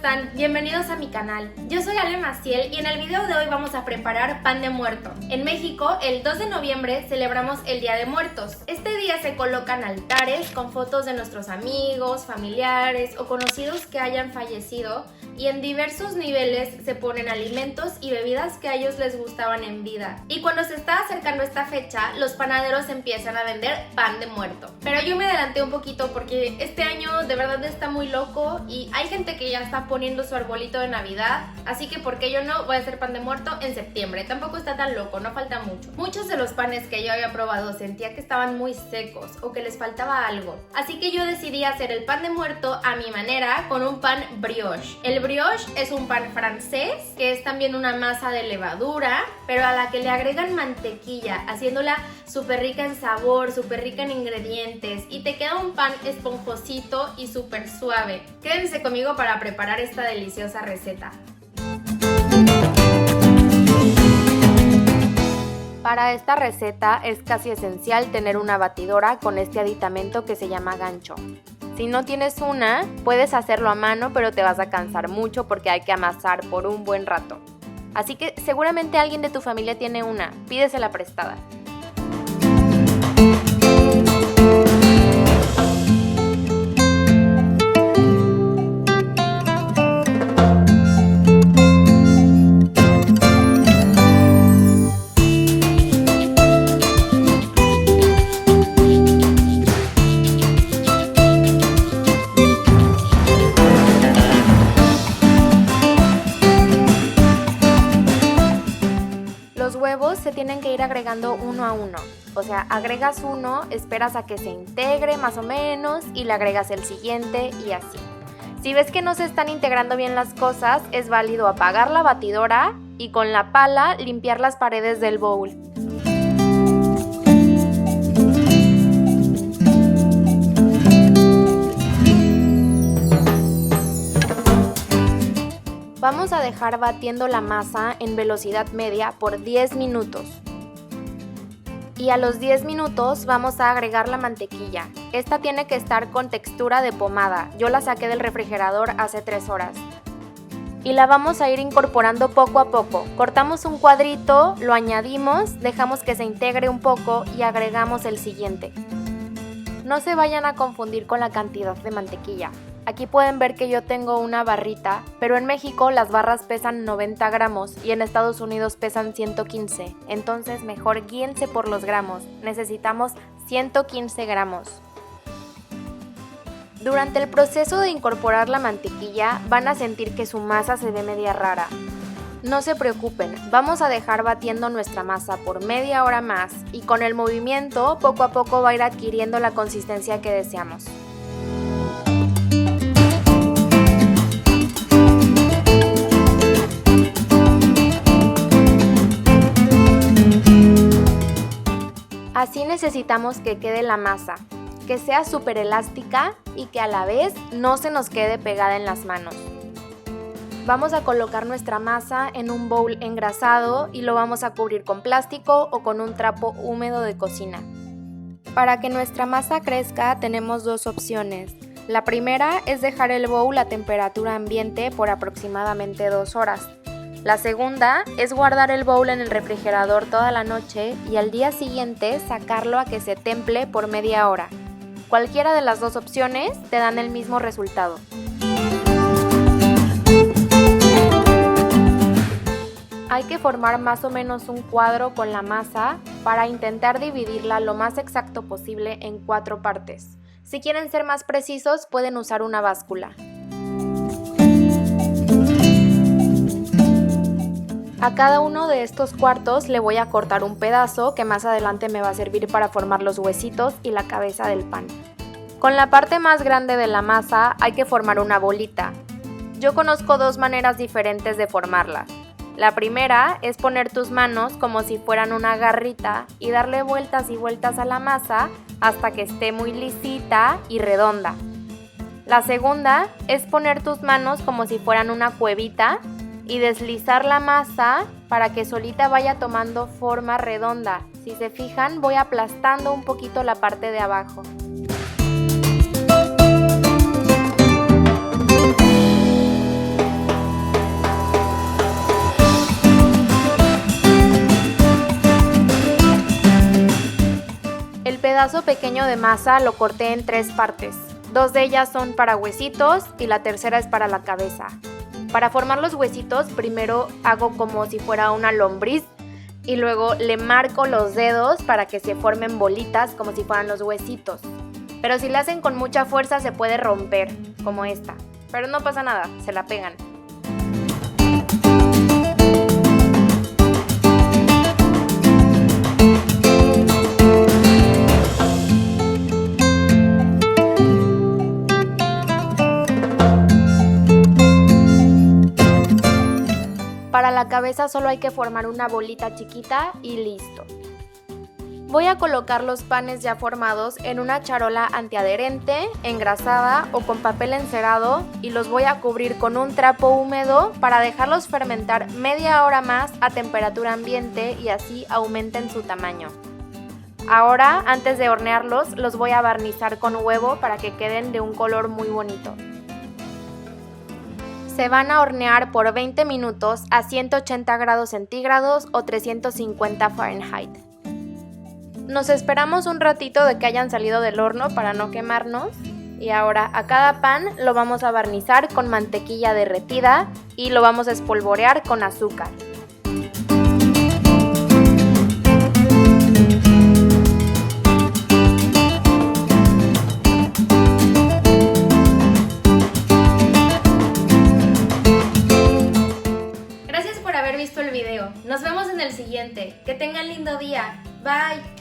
están? Bienvenidos a mi canal. Yo soy Ale Maciel y en el video de hoy vamos a preparar pan de muerto. En México, el 2 de noviembre celebramos el Día de Muertos. Este día se colocan altares con fotos de nuestros amigos, familiares o conocidos que hayan fallecido y en diversos niveles se ponen alimentos y bebidas que a ellos les gustaban en vida. Y cuando se está acercando esta fecha, los panaderos empiezan a vender pan de muerto. Pero yo me adelanté un poquito porque este año de verdad está muy loco y hay gente que ya está poniendo su arbolito de Navidad, así que ¿por qué yo no? Voy a hacer pan de muerto en septiembre. Tampoco está tan loco, no falta mucho. Muchos de los panes que yo había probado sentía que estaban muy secos o que les faltaba algo, así que yo decidí hacer el pan de muerto a mi manera con un pan brioche. El brioche es un pan francés que es también una masa de levadura, pero a la que le agregan mantequilla, haciéndola súper rica en sabor, súper rica en ingredientes, y te queda un pan esponjosito y súper suave. Quédense conmigo para preparar esta deliciosa receta. Para esta receta es casi esencial tener una batidora con este aditamento que se llama gancho. Si no tienes una, puedes hacerlo a mano, pero te vas a cansar mucho porque hay que amasar por un buen rato. Así que seguramente alguien de tu familia tiene una, pídesela prestada. Los huevos se tienen que ir agregando uno a uno, o sea, agregas uno, esperas a que se integre más o menos y le agregas el siguiente y así. Si ves que no se están integrando bien las cosas, es válido apagar la batidora y con la pala limpiar las paredes del bowl. Vamos a dejar batiendo la masa en velocidad media por 10 minutos. Y a los 10 minutos vamos a agregar la mantequilla. Esta tiene que estar con textura de pomada. Yo la saqué del refrigerador hace 3 horas. Y la vamos a ir incorporando poco a poco. Cortamos un cuadrito, lo añadimos, dejamos que se integre un poco y agregamos el siguiente. No se vayan a confundir con la cantidad de mantequilla. Aquí pueden ver que yo tengo una barrita, pero en México las barras pesan 90 gramos y en Estados Unidos pesan 115. Entonces mejor guíense por los gramos. Necesitamos 115 gramos. Durante el proceso de incorporar la mantequilla van a sentir que su masa se ve media rara. No se preocupen, vamos a dejar batiendo nuestra masa por media hora más y con el movimiento poco a poco va a ir adquiriendo la consistencia que deseamos. Así necesitamos que quede la masa, que sea súper elástica y que a la vez no se nos quede pegada en las manos. Vamos a colocar nuestra masa en un bowl engrasado y lo vamos a cubrir con plástico o con un trapo húmedo de cocina. Para que nuestra masa crezca tenemos dos opciones. La primera es dejar el bowl a temperatura ambiente por aproximadamente 2 horas. La segunda es guardar el bowl en el refrigerador toda la noche y al día siguiente sacarlo a que se temple por media hora. Cualquiera de las dos opciones te dan el mismo resultado. Hay que formar más o menos un cuadro con la masa para intentar dividirla lo más exacto posible en 4 partes. Si quieren ser más precisos, pueden usar una báscula. A cada uno de estos cuartos le voy a cortar un pedazo que más adelante me va a servir para formar los huesitos y la cabeza del pan. Con la parte más grande de la masa hay que formar una bolita. Yo conozco 2 maneras diferentes de formarla. La primera es poner tus manos como si fueran una garrita y darle vueltas y vueltas a la masa hasta que esté muy lisita y redonda. La segunda es poner tus manos como si fueran una cuevita y deslizar la masa para que solita vaya tomando forma redonda. Si se fijan, voy aplastando un poquito la parte de abajo. pedazo pequeño de masa lo corté en 3 partes. 2 de ellas son para huesitos y la tercera es para la cabeza. Para formar los huesitos, primero hago como si fuera una lombriz y luego le marco los dedos para que se formen bolitas como si fueran los huesitos. Pero si la hacen con mucha fuerza se puede romper, como esta. Pero no pasa nada, se la pegan. Para la cabeza solo hay que formar una bolita chiquita y listo. Voy a colocar los panes ya formados en una charola antiadherente, engrasada o con papel encerado y los voy a cubrir con un trapo húmedo para dejarlos fermentar media hora más a temperatura ambiente y así aumenten su tamaño. Ahora, antes de hornearlos, los voy a barnizar con huevo para que queden de un color muy bonito. Se van a hornear por 20 minutos a 180 grados centígrados o 350 Fahrenheit. Nos esperamos un ratito de que hayan salido del horno para no quemarnos. Y ahora a cada pan lo vamos a barnizar con mantequilla derretida y lo vamos a espolvorear con azúcar. Gracias por haber visto el video. Nos vemos en el siguiente. Que tengan lindo día. Bye.